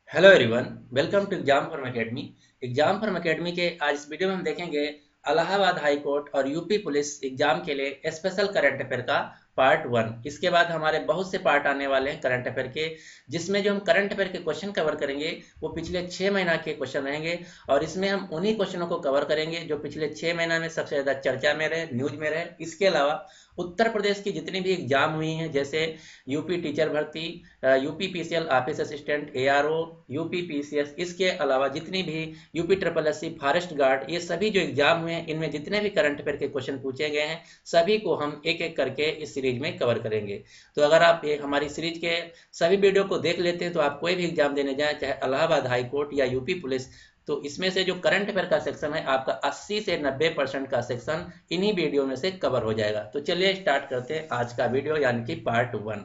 Hello everyone, welcome to Exam Form Academy. Exam Form Academy के आज इस video में हम देखेंगे इलाहाबाद हाई कोर्ट और यूपी पुलिस एग्जाम के लिए स्पेशल करंट अफेयर का पार्ट वन। इसके बाद हमारे बहुत से पार्ट आने वाले हैं करंट अफेयर के, जिसमें जो हम करंट अफेयर के क्वेश्चन कवर करेंगे वो पिछले 6 महीना के क्वेश्चन रहेंगे। और इसमें हम उन्हीं क्वेश्चनों को कवर करेंगे जो पिछले 6 महीना में सबसे ज़्यादा चर्चा में रहे, न्यूज में रहे। इसके अलावा उत्तर प्रदेश की जितनी भी एग्जाम हुई हैं, जैसे यूपी टीचर भर्ती, UP PCL office assistant, ARO, UP PCS, इसके अलावा जितनी भी UP triple SC forest guard, ये सभी जो एग्जाम हुए हैं इनमें जितने भी करंट अफेयर के क्वेश्चन पूछे गए हैं सभी को हम एक एक करके इस सीरीज में कवर करेंगे। तो अगर आप ये हमारी सीरीज के सभी वीडियो को देख लेते हैं तो आप कोई भी एग्जाम देने जाएं, चाहे इलाहाबाद हाई कोर्ट या यूपी पुलिस, तो इसमें से जो करंट अफेयर का सेक्शन है आपका 80 से 90% का सेक्शन इन्हीं वीडियो में से कवर हो जाएगा। तो चलिए स्टार्ट करते हैं आज का वीडियो यानी कि पार्ट वन।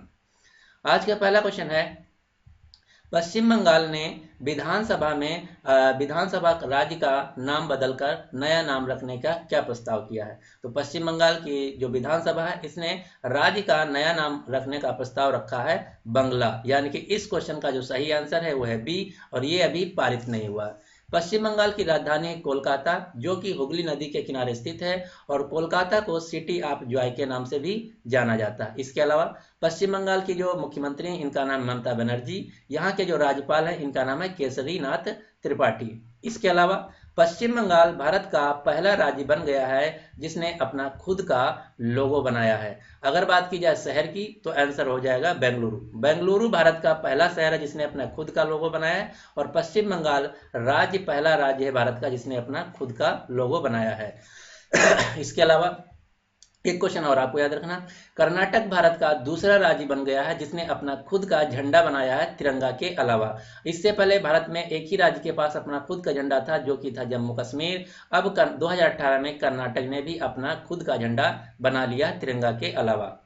आज का पहला क्वेश्चन है, पश्चिम बंगाल ने विधानसभा में विधानसभा राज्य का नाम बदलकर नया नाम रखने का क्या प्रस्ताव किया है। तो पश्चिम बंगाल की जो विधानसभा है इसने राज्य का नया नाम रखने का प्रस्ताव रखा है बंगला, यानी कि इस क्वेश्चन का जो सही आंसर है वो है बी, और ये अभी पारित नहीं हुआ। पश्चिम बंगाल की राजधानी है कोलकाता, जो कि हुगली नदी के किनारे स्थित है, और कोलकाता को सिटी ऑफ जॉय के नाम से भी जाना जाता है। इसके अलावा पश्चिम बंगाल की जो मुख्यमंत्री हैं इनका नाम ममता बनर्जी, यहाँ के जो राज्यपाल हैं इनका नाम है केसरी नाथ त्रिपाठी। इसके अलावा पश्चिम बंगाल भारत का पहला राज्य बन गया है जिसने अपना खुद का लोगो बनाया है। अगर बात की जाए शहर की तो आंसर हो जाएगा बेंगलुरु। बेंगलुरु भारत का पहला शहर है जिसने अपना खुद का लोगो बनाया है, और पश्चिम बंगाल पहला राज्य है भारत का जिसने अपना खुद का लोगो बनाया है। इसके अलावा एक क्वेश्चन और आपको याद रखना, कर्नाटक भारत का दूसरा राज्य बन गया है जिसने अपना खुद का झंडा बनाया है तिरंगा के अलावा। इससे पहले भारत में एक ही राज्य के पास अपना खुद का झंडा था जो कि था जम्मू कश्मीर। अब 2018 में कर्नाटक ने भी अपना खुद का झंडा बना लिया तिरंगा के अलावा।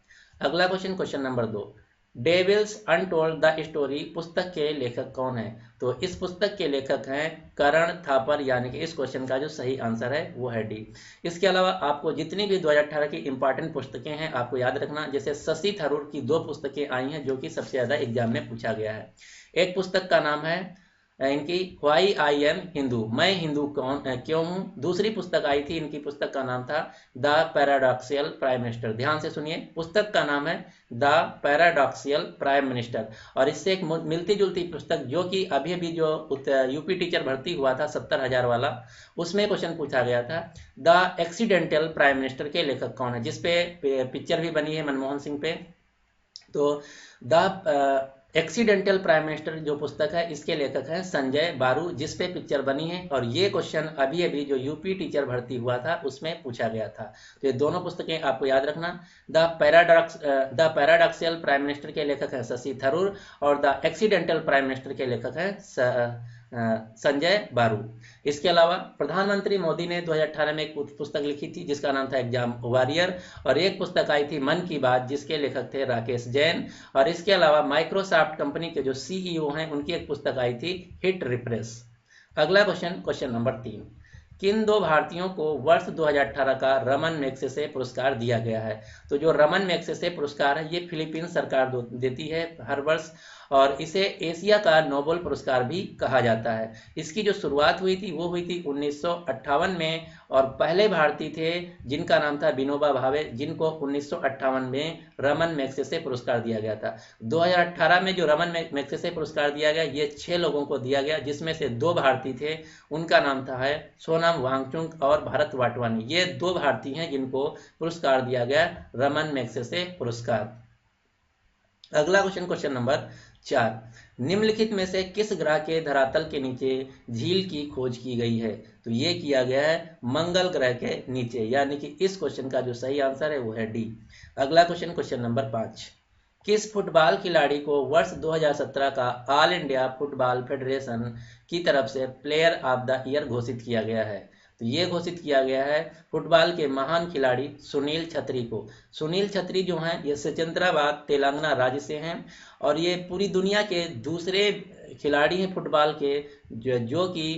अगला question, question number 2, Devils Untold the Story पुस्तक के लेखक कौन है। तो इस पुस्तक के लेखक हैं करण थापर, यानी कि इस क्वेश्चन का जो सही आंसर है वो है डी। इसके अलावा आपको जितनी भी 2018 की इंपॉर्टेंट पुस्तकें हैं आपको याद रखना, जैसे शशि थरूर की 2 पुस्तकें आई हैं जो कि सबसे ज़्यादा एग्जाम में पूछा गया है। एक पुस्तक का नाम है इनकी व्हाई आई एम हिंदू, मैं हिंदू क्यों हूँ। दूसरी पुस्तक आई थी, इनकी पुस्तक का नाम था द पैराडॉक्सियल प्राइम मिनिस्टर। ध्यान से सुनिए, पुस्तक का नाम है द पैराडॉक्सियल प्राइम मिनिस्टर। और इससे एक मिलती जुलती पुस्तक जो कि अभी अभी जो यूपी टीचर भर्ती हुआ था 70,000 वाला, उसमें क्वेश्चन पूछा गया था द एक्सीडेंटल प्राइम मिनिस्टर के लेखक कौन है, जिसपे पिक्चर भी बनी है मनमोहन सिंह पे। तो द एक्सीडेंटल प्राइम मिनिस्टर जो पुस्तक है इसके लेखक हैं संजय बारू, जिस पे पिक्चर बनी है। और ये क्वेश्चन अभी अभी जो यूपी टीचर भर्ती हुआ था उसमें पूछा गया था। तो ये दोनों पुस्तकें आपको याद रखना। द पैराडॉक्सियल प्राइम मिनिस्टर के लेखक हैं शशि थरूर, और द एक्सीडेंटल प्राइम मिनिस्टर के लेखक हैं संजय बारू। इसके अलावा प्रधानमंत्री मोदी ने 2018 में एक पुस्तक लिखी थी जिसका नाम था एग्जाम वॉरियर, और एक पुस्तक आई थी मन की बात जिसके लेखक थे राकेश जैन। और इसके अलावा माइक्रोसॉफ्ट कंपनी के जो सीईओ हैं उनकी एक पुस्तक आई थी हिट रिप्रेस। अगला क्वेश्चन, क्वेश्चन नंबर 3, किन 2 भारतीयों को वर्ष 2018 का रमन मैग्सेसे पुरस्कार दिया गया है। तो जो रमन मैग्सेसे पुरस्कार है ये फिलीपींस सरकार देती है हर वर्ष, और इसे एशिया का नोबेल पुरस्कार भी कहा जाता है। इसकी जो शुरुआत हुई थी वो हुई थी 1958 में, और पहले भारतीय थे जिनका नाम था विनोबा भावे, जिनको 1958 में रमन मैग्सेसे पुरस्कार दिया गया था। 2018 में जो रमन मैग्सेसे पुरस्कार दिया गया ये 6 लोगों को दिया गया, जिसमें से 2 भारतीय थे, उनका नाम था है सोनम वांगचुक और भरत वाटवानी। ये 2 भारतीय हैं जिनको पुरस्कार दिया गया रमन मैग्सेसे पुरस्कार। अगला क्वेश्चन, क्वेश्चन नंबर 4, निम्नलिखित में से किस ग्रह के धरातल के नीचे झील की खोज की गई है। तो ये किया गया है मंगल ग्रह के नीचे, यानी कि इस क्वेश्चन का जो सही आंसर है वो है डी। अगला क्वेश्चन, क्वेश्चन नंबर 5, किस फुटबॉल खिलाड़ी को वर्ष 2017 का ऑल इंडिया फुटबॉल फेडरेशन की तरफ से प्लेयर ऑफ द ईयर घोषित किया गया है। तो ये घोषित किया गया है फुटबॉल के महान खिलाड़ी सुनील छेत्री को। सुनील छेत्री जो हैं ये सिकंदराबाद तेलंगाना राज्य से हैं, और ये पूरी दुनिया के दूसरे खिलाड़ी हैं फुटबॉल के जो कि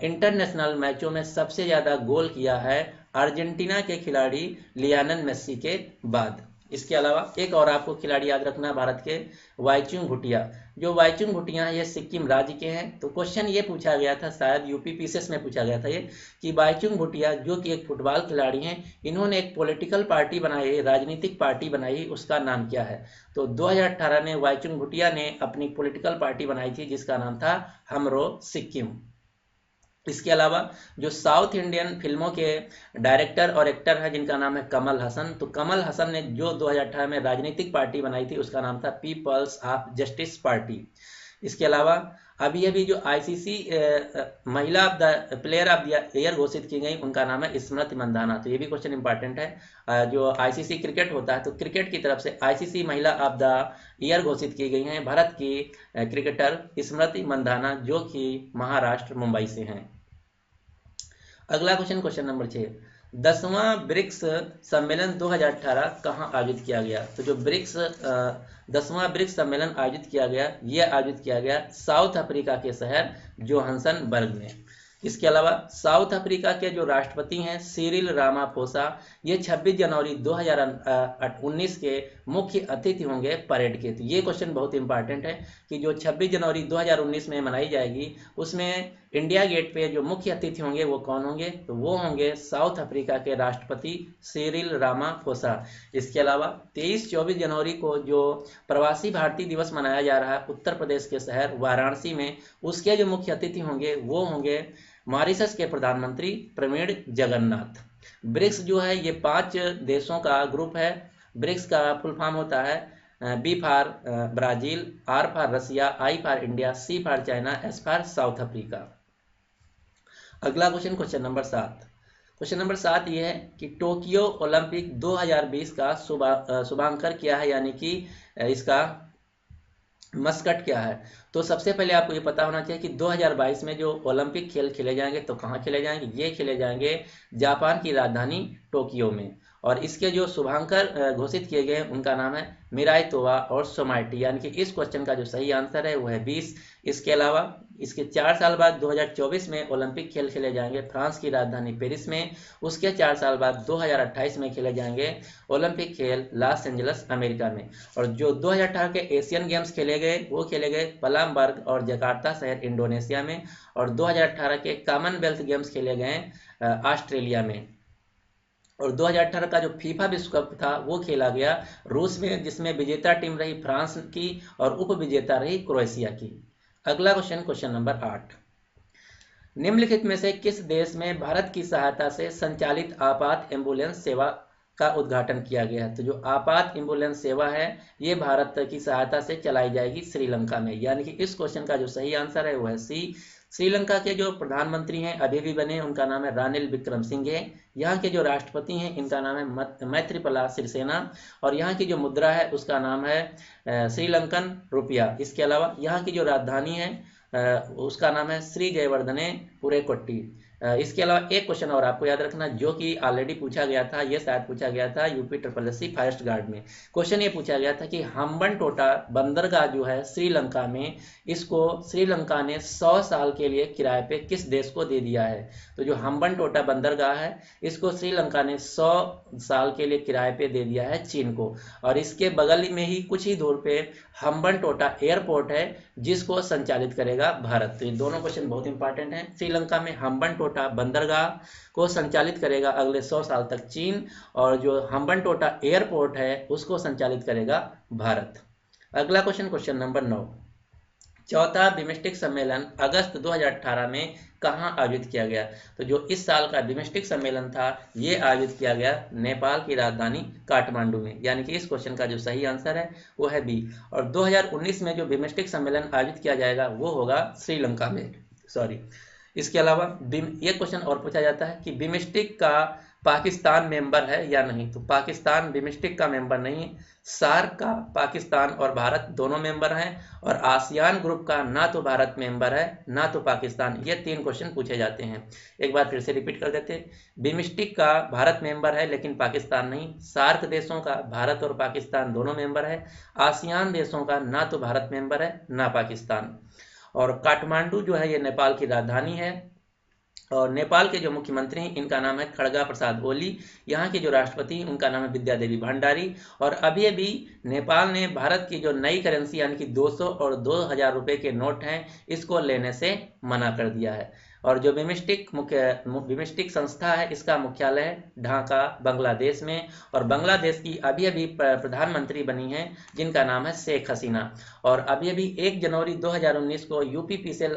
इंटरनेशनल मैचों में सबसे ज़्यादा गोल किया है अर्जेंटीना के खिलाड़ी लियोनेल मेसी के बाद। इसके अलावा एक और आपको खिलाड़ी याद रखना भारत के, वाईचुंग भूटिया। जो वाईचुंग भूटिया ये सिक्किम राज्य के हैं। तो क्वेश्चन ये पूछा गया था, शायद यूपी पीसीएस में पूछा गया था ये, कि वाईचुंग भूटिया जो कि एक फुटबॉल खिलाड़ी हैं, इन्होंने एक पॉलिटिकल पार्टी बनाई है, राजनीतिक पार्टी बनाई, उसका नाम क्या है? तो 2018 में वाईचुंग भूटिया ने अपनी पॉलिटिकल पार्टी बनाई थी जिसका नाम था हमरो सिक्किम। इसके अलावा जो साउथ इंडियन फिल्मों के डायरेक्टर और एक्टर हैं जिनका नाम है कमल हसन, तो कमल हसन ने जो 2018 में राजनीतिक पार्टी बनाई थी उसका नाम था पीपल्स ऑफ जस्टिस पार्टी। इसके अलावा अभी अभी जो आईसीसी महिला of the player of the year घोषित की गई उनका नाम है स्मृति मंदाना। तो ये भी क्वेश्चन इंपॉर्टेंट है। जो आईसीसी क्रिकेट होता है तो क्रिकेट की तरफ से आईसीसी महिला ऑफ द ईयर घोषित की गई हैं भारत की क्रिकेटर स्मृति मंदाना जो कि महाराष्ट्र मुंबई से हैं। अगला क्वेश्चन, क्वेश्चन नंबर 6, 10वां ब्रिक्स सम्मेलन 2018 कहाँ आयोजित किया गया? तो जो 10वां ब्रिक्स सम्मेलन आयोजित किया गया, यह आयोजित किया गया साउथ अफ्रीका के शहर जोहान्सबर्ग में। इसके अलावा साउथ अफ्रीका के जो राष्ट्रपति हैं सिरिल रामाफोसा, ये 26 जनवरी 2019 के मुख्य अतिथि होंगे परेड के। तो ये क्वेश्चन बहुत इंपॉर्टेंट है कि जो 26 जनवरी 2019 में मनाई जाएगी उसमें इंडिया गेट पे जो मुख्य अतिथि होंगे वो कौन होंगे? तो वो होंगे साउथ अफ्रीका के राष्ट्रपति सिरिल रामाफोसा। इसके अलावा 23-24 जनवरी को जो प्रवासी भारतीय दिवस मनाया जा रहा है उत्तर प्रदेश के शहर वाराणसी में, उसके जो मुख्य अतिथि होंगे वो होंगे मॉरिशस के प्रधानमंत्री प्रवीण जगन्नाथ। ब्रिक्स जो है ये 5 देशों का ग्रुप है। ब्रिक्स का फुल फॉर्म होता है B for Brazil, R for Russia, I for India, C for China, S for South Africa. अगला question, question number 7। Question number 7 ये है कि टोक्यो ओलंपिक 2020 का शुभांकर क्या है, यानी कि इसका मस्कट क्या है? तो सबसे पहले आपको ये पता होना चाहिए कि 2022 में जो ओलंपिक खेल खेले जाएंगे तो कहाँ खेले जाएंगे? ये खेले जाएंगे जापान की राजधानी टोक्यो में। और इसके जो शुभांकर घोषित किए गए उनका नाम है मिराई तोवा और सोमाइटी, यानी कि इस क्वेश्चन का जो सही आंसर है वो है 20। इसके अलावा इसके 4 साल बाद 2024 में ओलंपिक खेल खेले जाएंगे फ्रांस की राजधानी पेरिस में। उसके 4 साल बाद 2028 में खेले जाएंगे ओलंपिक खेल लॉस एंजल्स अमेरिका में। और जो 2018 के एशियन गेम्स खेले गए वो खेले गए पलामबर्ग और जकार्ता शहर इंडोनेशिया में। और 2018 के कॉमनवेल्थ गेम्स खेले गए ऑस्ट्रेलिया में। और 2018 का जो फीफा विश्व कप था वो खेला गया रूस में, जिसमें विजेता टीम रही फ्रांस की और उप विजेता रही क्रोएशिया की। अगला क्वेश्चन, क्वेश्चन नंबर 8, निम्नलिखित में से किस देश में भारत की सहायता से संचालित आपात एम्बुलेंस सेवा का उद्घाटन किया गया है? तो जो आपात एम्बुलेंस सेवा है ये भारत की सहायता से चलाई जाएगी श्रीलंका में, यानी कि इस क्वेश्चन का जो सही आंसर है वो है सी। श्रीलंका के जो प्रधानमंत्री हैं अभी भी बने, उनका नाम है रानिल विक्रमसिंघे। यहाँ के जो राष्ट्रपति हैं इनका नाम है मैत्रीपाला सिरिसेना। और यहाँ की जो मुद्रा है उसका नाम है श्रीलंकन रुपया। इसके अलावा यहाँ की जो राजधानी है उसका नाम है श्री जयवर्धने पुरेकोट्टी। इसके अलावा एक क्वेश्चन और आपको याद रखना जो कि ऑलरेडी पूछा गया था, ये शायद पूछा गया था यूपी SSC फॉरेस्ट गार्ड में। क्वेश्चन ये पूछा गया था कि हम्बनटोटा बंदरगाह जो है श्रीलंका में, इसको श्रीलंका ने 100 साल के लिए किराए पे किस देश को दे दिया है? तो जो हम्बनटोटा बंदरगाह है इसको श्रीलंका ने 100 साल के लिए किराए पे दे दिया है चीन को। और इसके बगल में ही कुछ ही दूर पे हम्बनटोटा एयरपोर्ट है जिसको संचालित करेगा भारत। तो ये दोनों क्वेश्चन बहुत इंपॉर्टेंट हैं। श्रीलंका में हम्बनटोटा बंदरगाह को संचालित करेगा अगले 100 साल तक चीन, और जो हम्बनटोटा एयरपोर्ट है उसको संचालित करेगा भारत। अगला क्वेश्चन, क्वेश्चन नंबर 9, चौथा बिम्स्टेक सम्मेलन अगस्त 2018 में कहाँ आयोजित किया गया? तो जो इस साल का बिम्स्टेक सम्मेलन था ये आयोजित किया गया नेपाल की राजधानी काठमांडू में, यानी कि इस क्वेश्चन का जो सही आंसर है वो है बी। और 2019 में जो बिम्स्टेक सम्मेलन आयोजित किया जाएगा वो होगा श्रीलंका में, सॉरी। इसके अलावा ये क्वेश्चन और पूछा जाता है कि बिम्स्टेक का पाकिस्तान मेंबर है या नहीं? तो पाकिस्तान बिम्स्टेक का मेंबर नहीं है। सार्क का पाकिस्तान और भारत दोनों मेंबर हैं, और आसियान ग्रुप का ना तो भारत मेंबर है ना तो पाकिस्तान। ये 3 क्वेश्चन पूछे जाते हैं। एक बार फिर से रिपीट कर देते, बिम्स्टेक का भारत मेंबर है लेकिन पाकिस्तान नहीं। सार्क देशों का भारत और पाकिस्तान दोनों मेंबर है। आसियान देशों का ना तो भारत मेंबर है ना पाकिस्तान। और काठमांडू जो है ये नेपाल की राजधानी है। और नेपाल के जो मुख्यमंत्री हैं इनका नाम है खड़गा प्रसाद ओली। यहाँ के जो राष्ट्रपति हैं उनका नाम है विद्या देवी भंडारी। और अभी अभी नेपाल ने भारत की जो नई करेंसी यानी कि 200 और 2000 रुपए के नोट हैं इसको लेने से मना कर दिया है। और जो बिमिस्टिक संस्था है इसका मुख्यालय है ढाका बांग्लादेश में। और बांग्लादेश की अभी अभी प्रधानमंत्री बनी है जिनका नाम है शेख हसीना। और अभी अभी 1 जनवरी 2019 को यूपीपीसीएल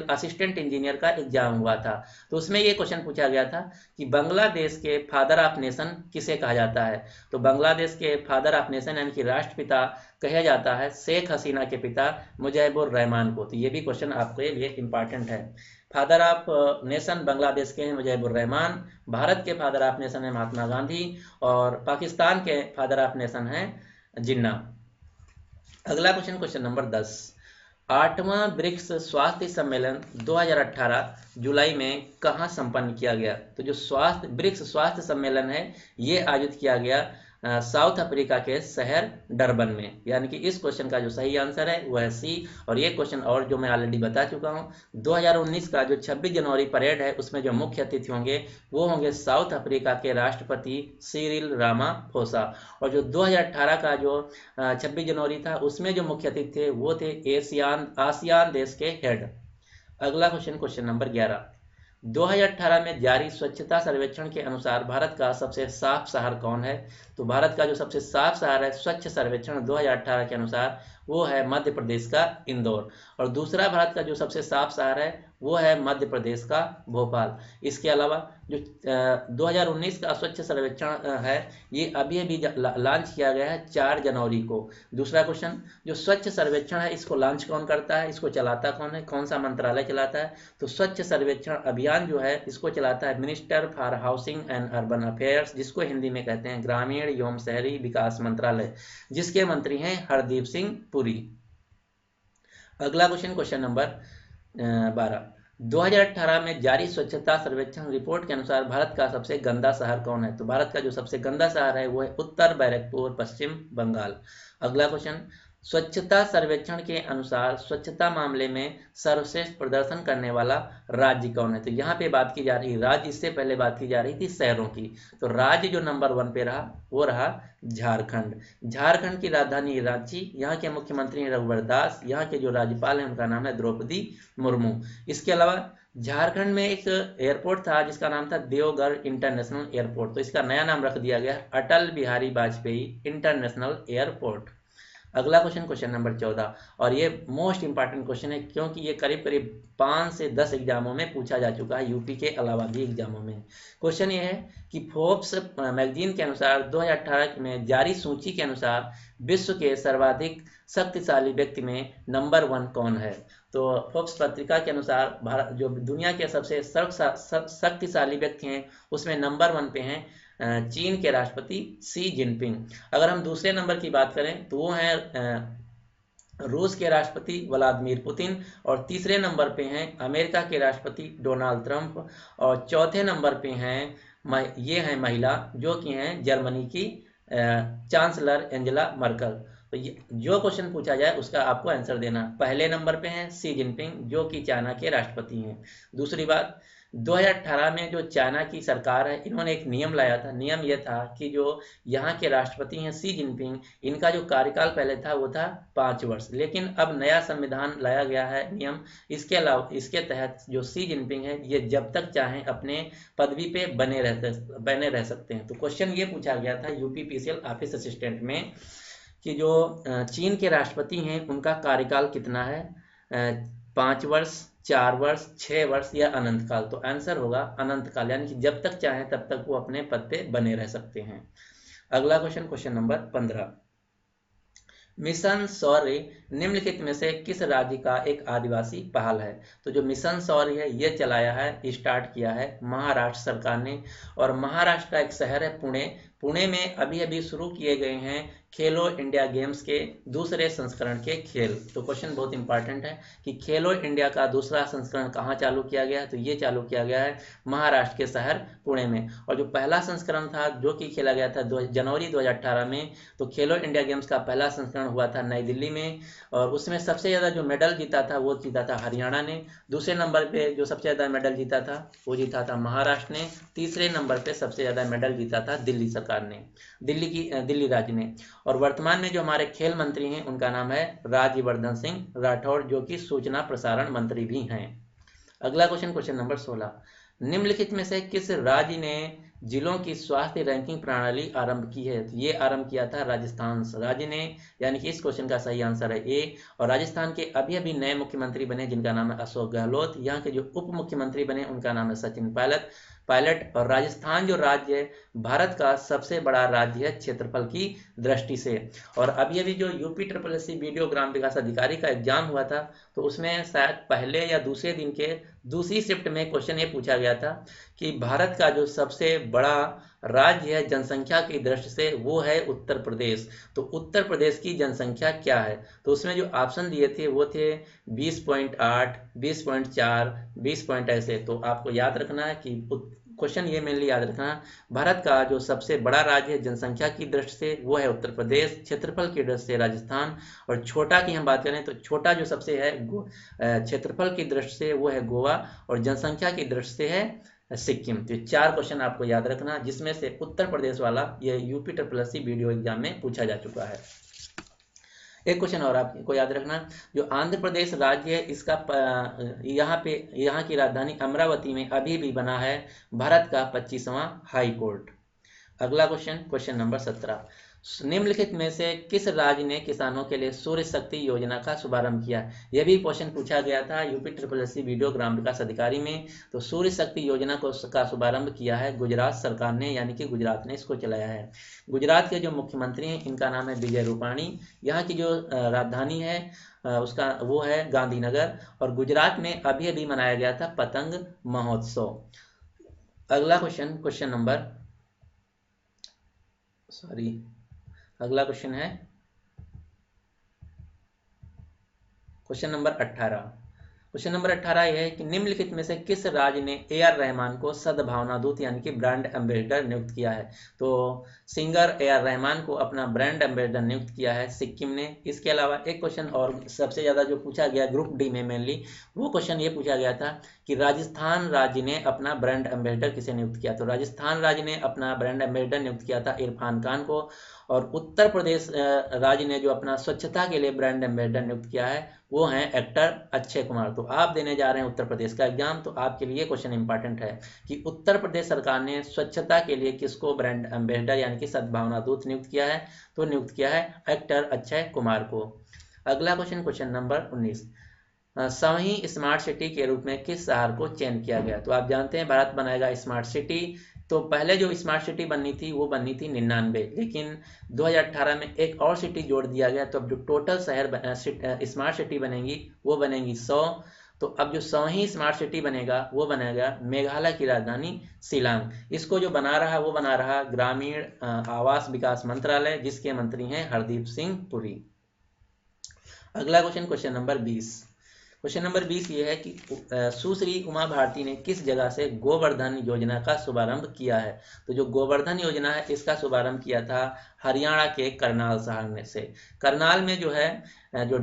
असिस्टेंट इंजीनियर का एग्जाम हुआ था। तो उसमें ये क्वेश्चन पूछा गया था कि बांग्लादेश के फादर ऑफ नेशन किसे कहा जाता है। तो बांग्लादेश के फादर ऑफ नेशन यानी कि राष्ट्रपिता कहा जाता है शेख हसीना के पिता मुजीबुर रहमान को। तो ये भी क्वेश्चन आपके लिए इंपॉर्टेंट है। फादर ऑफ नेशन बांग्लादेश के हैं मुजीबुर रहमान, भारत के फादर ऑफ नेशन है महात्मा गांधी, और पाकिस्तान के फादर ऑफ नेशन है जिन्ना। अगला क्वेश्चन, क्वेश्चन नंबर 10, 8वां ब्रिक्स स्वास्थ्य सम्मेलन 2018 जुलाई में कहाँ संपन्न किया गया। तो जो ब्रिक्स स्वास्थ्य सम्मेलन है ये आयोजित किया गया साउथ अफ्रीका के शहर डरबन में। यानी कि इस क्वेश्चन का जो सही आंसर है वो है सी। और ये क्वेश्चन और जो मैं ऑलरेडी बता चुका हूँ, 2019 का जो 26 जनवरी परेड है उसमें जो मुख्य अतिथि होंगे वो होंगे साउथ अफ्रीका के राष्ट्रपति सिरिल रामाफोसा। और जो 2018 का जो 26 जनवरी था उसमें जो मुख्य अतिथि थे वो थे आसियान देश के हेड। अगला क्वेश्चन, क्वेश्चन नंबर 11, 2018 में जारी स्वच्छता सर्वेक्षण के अनुसार भारत का सबसे साफ शहर कौन है। तो भारत का जो सबसे साफ शहर है स्वच्छ सर्वेक्षण 2018 के अनुसार वो है मध्य प्रदेश का इंदौर। और दूसरा भारत का जो सबसे साफ शहर है वो है मध्य प्रदेश का भोपाल। इसके अलावा जो 2019 का स्वच्छ सर्वेक्षण है ये अभी अभी लॉन्च किया गया है 4 जनवरी को। दूसरा क्वेश्चन, जो स्वच्छ सर्वेक्षण है इसको लॉन्च कौन करता है, इसको चलाता कौन है, कौन सा मंत्रालय चलाता है। तो स्वच्छ सर्वेक्षण अभियान जो है इसको चलाता है minister for housing and urban affairs, जिसको हिंदी में कहते हैं ग्रामीण एवं शहरी विकास मंत्रालय, जिसके मंत्री हैं हरदीप सिंह पुरी। अगला क्वेश्चन, क्वेश्चन नंबर 12, 2018 में जारी स्वच्छता सर्वेक्षण रिपोर्ट के अनुसार भारत का सबसे गंदा शहर कौन है। तो भारत का जो सबसे गंदा शहर है वो है उत्तर बैरकपुर, पश्चिम बंगाल। अगला क्वेश्चन, स्वच्छता सर्वेक्षण के अनुसार स्वच्छता मामले में सर्वश्रेष्ठ प्रदर्शन करने वाला राज्य कौन है। तो यहाँ पे बात की जा रही राज्य, इससे पहले बात की जा रही थी शहरों की। तो राज्य जो नंबर 1 पे रहा वो रहा झारखंड। झारखंड की राजधानी रांची, यहाँ के मुख्यमंत्री हैं रघुवर दास, यहाँ के जो राज्यपाल हैं उनका नाम है द्रौपदी मुर्मू। इसके अलावा झारखंड में एक एयरपोर्ट था जिसका नाम था देवगढ़ इंटरनेशनल एयरपोर्ट। तो इसका नया नाम रख दिया गया अटल बिहारी वाजपेयी इंटरनेशनल एयरपोर्ट। अगला क्वेश्चन, क्वेश्चन नंबर 14, और ये मोस्ट इंपॉर्टेंट क्वेश्चन है क्योंकि ये करीब करीब 5 से 10 एग्जामों में पूछा जा चुका है, यूपी के अलावा भी एग्जामों में। क्वेश्चन ये है कि फोर्ब्स मैगजीन के अनुसार 2018 में जारी सूची के अनुसार विश्व के सर्वाधिक शक्तिशाली व्यक्ति में नंबर 1 कौन है। तो फोर्ब्स पत्रिका के अनुसार भारत जो दुनिया के सबसे शक्तिशाली व्यक्ति हैं उसमें नंबर 1 पे हैं चीन के राष्ट्रपति शी जिनपिंग। अगर हम दूसरे नंबर की बात करें तो वो हैं रूस के राष्ट्रपति व्लादिमीर पुतिन, और तीसरे नंबर पे हैं अमेरिका के राष्ट्रपति डोनाल्ड ट्रंप, और चौथे नंबर पे हैं ये हैं महिला जो कि हैं जर्मनी की चांसलर एंजेला मर्कल। तो जो क्वेश्चन पूछा जाए उसका आपको आंसर देना। पहले नंबर पे हैं शी जिनपिंग जो कि चाइना के राष्ट्रपति हैं। दूसरी बात, 2018 में जो चाइना की सरकार है इन्होंने एक नियम लाया था। नियम यह था कि जो यहाँ के राष्ट्रपति हैं शी जिनपिंग, इनका जो कार्यकाल पहले था वो था 5 वर्ष, लेकिन अब नया संविधान लाया गया है नियम। इसके अलावा इसके तहत जो शी जिनपिंग है ये जब तक चाहें अपने पदवी पे बने रह सकते हैं। तो क्वेश्चन ये पूछा गया था यूपीपीसीएल ऑफिस असिस्टेंट में कि जो चीन के राष्ट्रपति हैं उनका कार्यकाल कितना है, 5 वर्ष, 4 वर्ष, 6 वर्ष या अनंत काल। तो आंसर होगा अनंत काल, यानी कि जब तक चाहें तब तक वो अपने पद पे बने रह सकते हैं। अगला क्वेश्चन, क्वेश्चन नंबर 15, मिशन शौर्य निम्नलिखित में से किस राज्य का एक आदिवासी पहल है। तो जो मिशन शौर्य है ये चलाया है, स्टार्ट किया है महाराष्ट्र सरकार ने, और महाराष्ट्र का एक शहर है पुणे। पुणे में अभी अभी शुरू किए गए हैं खेलो इंडिया गेम्स के दूसरे संस्करण के खेल। तो क्वेश्चन बहुत इंपॉर्टेंट है कि खेलो इंडिया का दूसरा संस्करण कहाँ चालू किया गया है, तो ये चालू किया गया है महाराष्ट्र के शहर पुणे में। और जो पहला संस्करण था जो कि खेला गया था जनवरी 2018 में, तो खेलो इंडिया गेम्स का पहला संस्करण हुआ था नई दिल्ली में, और उसमें सबसे ज़्यादा जो मेडल जीता था वो जीता था हरियाणा ने। दूसरे नंबर पे जो सबसे ज़्यादा मेडल जीता था वो जीता था महाराष्ट्र ने। तीसरे नंबर पे सबसे ज़्यादा मेडल जीता था दिल्ली सरकार ने, दिल्ली राज्य ने। और वर्तमान में जो हमारे खेल मंत्री हैं उनका नाम है राज्यवर्धन सिंह राठौड़, जो कि सूचना प्रसारण मंत्री भी हैं। अगला क्वेश्चन, क्वेश्चन नंबर 16, निम्नलिखित में से किस राज्य ने जिलों की स्वास्थ्य रैंकिंग प्रणाली आरंभ की है? तो ये आरंभ किया था राजस्थान राज्य ने, यानी कि इस क्वेश्चन का सही आंसर है ए। और राजस्थान के अभी अभी नए मुख्यमंत्री बने जिनका नाम है अशोक गहलोत। यहाँ के जो उप मुख्यमंत्री बने उनका नाम है सचिन पायलट। और राजस्थान जो राज्य है भारत का सबसे बड़ा राज्य है क्षेत्रफल की दृष्टि से। और अभी अभी जो यूपी SSC वीडियो ग्राम विकास अधिकारी का एग्जाम हुआ था, तो उसमें शायद पहले या दूसरे दिन के दूसरी शिफ्ट में क्वेश्चन ये पूछा गया था कि भारत का जो सबसे बड़ा राज्य है जनसंख्या की दृष्टि से वो है उत्तर प्रदेश। तो उत्तर प्रदेश की जनसंख्या क्या है? तो उसमें जो ऑप्शन दिए थे वो थे 20.8, 20.4, 20 ऐसे। तो आपको याद रखना है कि क्वेश्चन ये मेनली याद रखना, भारत का जो सबसे बड़ा राज्य है जनसंख्या की दृष्टि से वो है उत्तर प्रदेश, क्षेत्रफल की दृष्टि से राजस्थान, और छोटा की हम बात करें तो छोटा जो सबसे है क्षेत्रफल की दृष्टि से वो है गोवा, और जनसंख्या की दृष्टि से है सिक्किम। तो 4 क्वेश्चन आपको याद रखना, जिसमें से उत्तर प्रदेश वाला ये यूपी SSC वीडियो एग्जाम में पूछा जा चुका है। एक क्वेश्चन और आपको याद रखना, जो आंध्र प्रदेश राज्य है इसका यहाँ की राजधानी अमरावती में अभी भी बना है भारत का 25वां हाई कोर्ट। अगला क्वेश्चन, क्वेश्चन नंबर 17, निम्नलिखित में से किस राज्य ने किसानों के लिए सूर्य शक्ति योजना का शुभारंभ किया? यह भी क्वेश्चन पूछा गया था यूपी SSC वीडियो ग्राम विकास अधिकारी में। तो सूर्य शक्ति योजना का शुभारंभ किया है गुजरात सरकार ने, यानी कि गुजरात ने इसको चलाया है। गुजरात के जो मुख्यमंत्री हैं इनका नाम है विजय रूपाणी। यहाँ की जो राजधानी है उसका वो है गांधीनगर, और गुजरात में अभी अभी मनाया गया था पतंग महोत्सव। अगला क्वेश्चन, क्वेश्चन नंबर अगला क्वेश्चन है क्वेश्चन नंबर 18। क्वेश्चन नंबर 18 यह है कि निम्नलिखित में से किस राज्य ने AR रहमान को सद्भावना दूत यानी कि ब्रांड एम्बेसडर नियुक्त किया है? तो सिंगर AR रहमान को अपना ब्रांड एम्बेसडर नियुक्त किया है सिक्किम ने। इसके अलावा एक क्वेश्चन और सबसे ज़्यादा जो पूछा गया ग्रुप डी में मेनली, वो क्वेश्चन ये पूछा गया था कि राजस्थान राज्य ने अपना ब्रांड एम्बेसडर किसे नियुक्त किया? तो राजस्थान राज्य ने अपना ब्रांड एम्बेसडर नियुक्त किया था इरफान खान को। और उत्तर प्रदेश राज्य ने जो अपना स्वच्छता के लिए ब्रांड एम्बेसडर नियुक्त किया है वो हैं एक्टर अक्षय कुमार। तो आप देने जा रहे हैं उत्तर प्रदेश का एग्जाम, तो आपके लिए क्वेश्चन इंपॉर्टेंट है कि उत्तर प्रदेश सरकार ने स्वच्छता के लिए किसको ब्रांड एम्बेसडर यानी कि सद्भावना दूत नियुक्त किया है? तो नियुक्त किया है एक्टर अक्षय कुमार को। अगला क्वेश्चन, क्वेश्चन नंबर 19, सही स्मार्ट सिटी के रूप में किस शहर को चयन किया गया? तो आप जानते हैं भारत बनाएगा स्मार्ट सिटी। तो पहले जो स्मार्ट सिटी बननी थी वो बननी थी 99, लेकिन 2018 में एक और सिटी जोड़ दिया गया। तो अब जो टोटल शहर स्मार्ट सिटी बनेगी वो बनेगी 100। तो अब जो 100वीं स्मार्ट सिटी बनेगा वो बनेगा मेघालय की राजधानी शिलांग। इसको जो बना रहा वो बना रहा ग्रामीण आवास विकास मंत्रालय, जिसके मंत्री हैं हरदीप सिंह पुरी। अगला question, question number 20। Question number 20 ये है कि सुश्री उमा भारती ने किस जगह से गोवर्धन योजना का शुभारंभ किया है? तो जो गोवर्धन योजना है इसका शुभारंभ किया था हरियाणा के करनाल शहर से। करनाल में जो है जो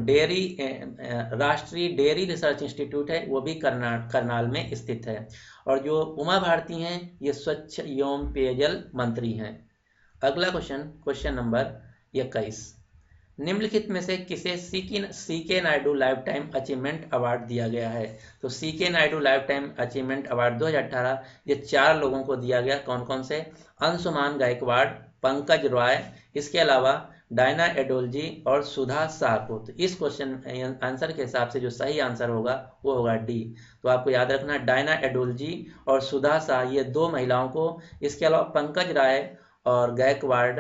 राष्ट्रीय डेयरी रिसर्च इंस्टीट्यूट है वो भी करनाल में स्थित है। और जो उमा भारती हैं ये स्वच्छ एवं पेयजल मंत्री हैं। अगला क्वेश्चन, क्वेश्चन नंबर 21, निम्नलिखित में से किसे CK Naidu lifetime achievement award दिया गया है? तो CK Naidu lifetime achievement award 2018 ये 4 लोगों को दिया गया। कौन कौन से? अंशुमान गायकवाड़, पंकज रॉय, इसके अलावा डायना एडोलजी और सुधा शाह को। तो इस क्वेश्चन आंसर के हिसाब से जो सही आंसर होगा वो होगा डी। तो आपको याद रखना डायना एडोलजी और सुधा शाह ये 2 महिलाओं को, इसके अलावा पंकज राय और गायकवाड़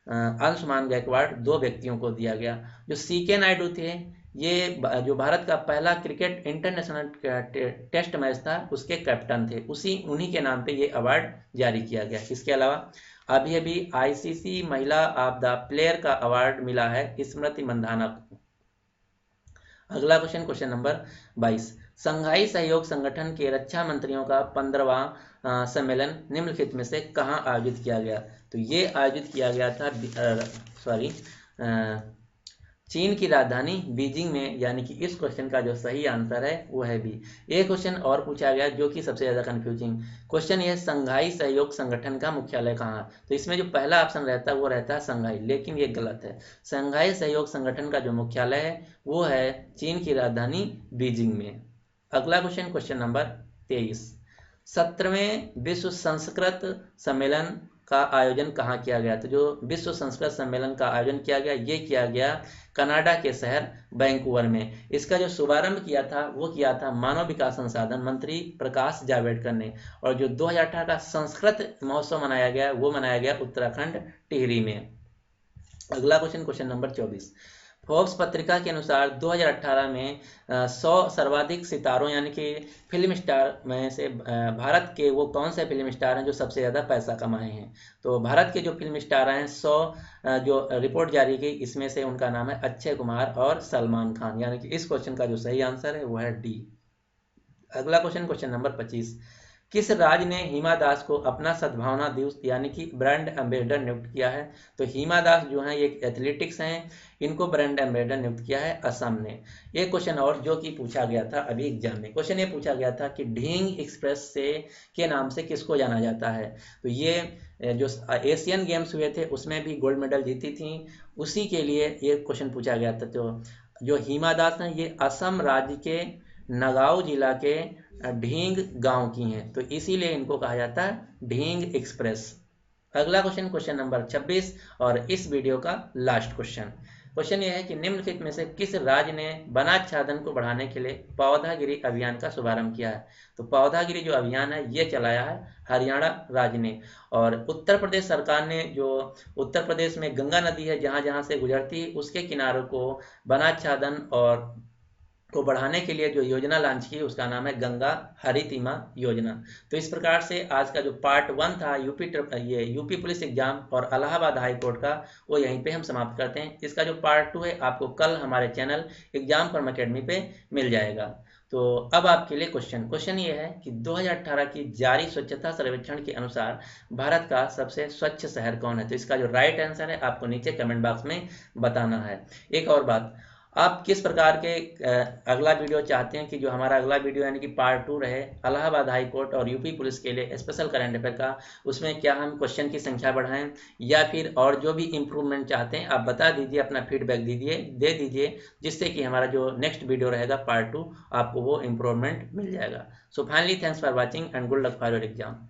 अंशुमान गायकवाड़ 2 व्यक्तियों को दिया गया। जो सीके नायडू थे ये जो भारत का पहला क्रिकेट इंटरनेशनल टेस्ट मैच था उसके कैप्टन थे, उन्हीं के नाम पे ये अवार्ड जारी किया गया। इसके अलावा अभी अभी आईसीसी महिला ऑफ द प्लेयर का अवार्ड मिला है स्मृति मंधाना को। अगला क्वेश्चन, क्वेश्चन नंबर 22, संघाई सहयोग संगठन के रक्षा मंत्रियों का 15वां सम्मेलन निम्नलिखित में से कहाँ आयोजित किया गया? तो ये आयोजित किया गया था चीन की राजधानी बीजिंग में, यानी कि इस क्वेश्चन का जो सही आंसर है वो है बी। एक क्वेश्चन और पूछा गया जो कि सबसे ज्यादा कंफ्यूजिंग क्वेश्चन, यह संघाई सहयोग संगठन का मुख्यालय कहाँ? तो इसमें जो पहला ऑप्शन रहता है वो रहता है संघाई, लेकिन ये गलत है। संघाई सहयोग संगठन का जो मुख्यालय है वो है चीन की राजधानी बीजिंग में। अगला क्वेश्चन, क्वेश्चन नंबर 23, 17वें विश्व संस्कृत सम्मेलन का आयोजन कहाँ किया गया? तो जो विश्व संस्कृत सम्मेलन का आयोजन किया गया ये किया गया कनाडा के शहर वैंकूवर में। इसका जो शुभारंभ किया था वो किया था मानव विकास संसाधन मंत्री प्रकाश जावड़ेकर ने, और जो 2018 का संस्कृत महोत्सव मनाया गया वो मनाया गया उत्तराखंड टिहरी में। अगला क्वेश्चन, क्वेश्चन नंबर 24, फोर्ब्स पत्रिका के अनुसार 2018 में 100 सर्वाधिक सितारों यानी कि फिल्म स्टार में से भारत के वो कौन से फिल्म स्टार हैं जो सबसे ज़्यादा पैसा कमाए हैं? तो भारत के जो फिल्म स्टार हैं 100 जो रिपोर्ट जारी की, इसमें से उनका नाम है अक्षय कुमार और सलमान खान, यानी कि इस क्वेश्चन का जो सही आंसर है वो है डी। अगला क्वेश्चन, क्वेश्चन नंबर 25, किस राज्य ने हिमा दास को अपना सद्भावना दिवस यानी कि ब्रांड एम्बेसडर नियुक्त किया है? तो हिमा दास जो है ये एथलेटिक्स हैं, इनको ब्रांड एम्बेसडर नियुक्त किया है असम ने। एक क्वेश्चन और जो कि पूछा गया था अभी एग्जाम में, क्वेश्चन ये पूछा गया था कि ढींग एक्सप्रेस से के नाम से किसको जाना जाता है? तो ये जो एशियन गेम्स हुए थे उसमें भी गोल्ड मेडल जीती थी, उसी के लिए ये क्वेश्चन पूछा गया था। तो जो हिमा दास हैं ये असम राज्य के नगांव जिला के ढींग गांव की हैं, तो इसीलिए इनको कहा जाता है ढींग एक्सप्रेस। अगला क्वेश्चन, क्वेश्चन नंबर 26 और इस वीडियो का लास्ट क्वेश्चन। क्वेश्चन यह है कि निम्नलिखित में से किस राज्य ने वनाच्छादन को बढ़ाने के लिए पौधागिरी अभियान का शुभारंभ किया है? तो पौधागिरी जो अभियान है ये चलाया है हरियाणा राज्य ने, और उत्तर प्रदेश सरकार ने जो उत्तर प्रदेश में गंगा नदी है जहां जहां से गुजरती है उसके किनारों को वनाच्छादन और को बढ़ाने के लिए जो योजना लॉन्च की उसका नाम है गंगा हरितिमा योजना। तो इस प्रकार से आज का जो पार्ट 1 था यूपी पुलिस एग्जाम और इलाहाबाद हाई कोर्ट का, वो यहीं पे हम समाप्त करते हैं। इसका जो पार्ट 2 है आपको कल हमारे चैनल एग्जाम फॉर्म अकेडमी पे मिल जाएगा। तो अब आपके लिए क्वेश्चन ये है कि 2018 की जारी स्वच्छता सर्वेक्षण के अनुसार भारत का सबसे स्वच्छ शहर कौन है? तो इसका जो राइट आंसर है आपको नीचे कमेंट बॉक्स में बताना है। एक और बात, आप किस प्रकार के अगला वीडियो चाहते हैं कि जो हमारा अगला वीडियो यानी कि पार्ट 2 रहे इलाहाबाद हाई कोर्ट और यूपी पुलिस के लिए स्पेशल करंट अफेयर का, उसमें क्या हम क्वेश्चन की संख्या बढ़ाएं या फिर और जो भी इम्प्रूवमेंट चाहते हैं आप बता दीजिए, अपना फीडबैक दे दीजिए, जिससे कि हमारा जो नेक्स्ट वीडियो रहेगा पार्ट 2 आपको वो इम्प्रूवमेंट मिल जाएगा। So finally thanks for watching and good luck for your exam.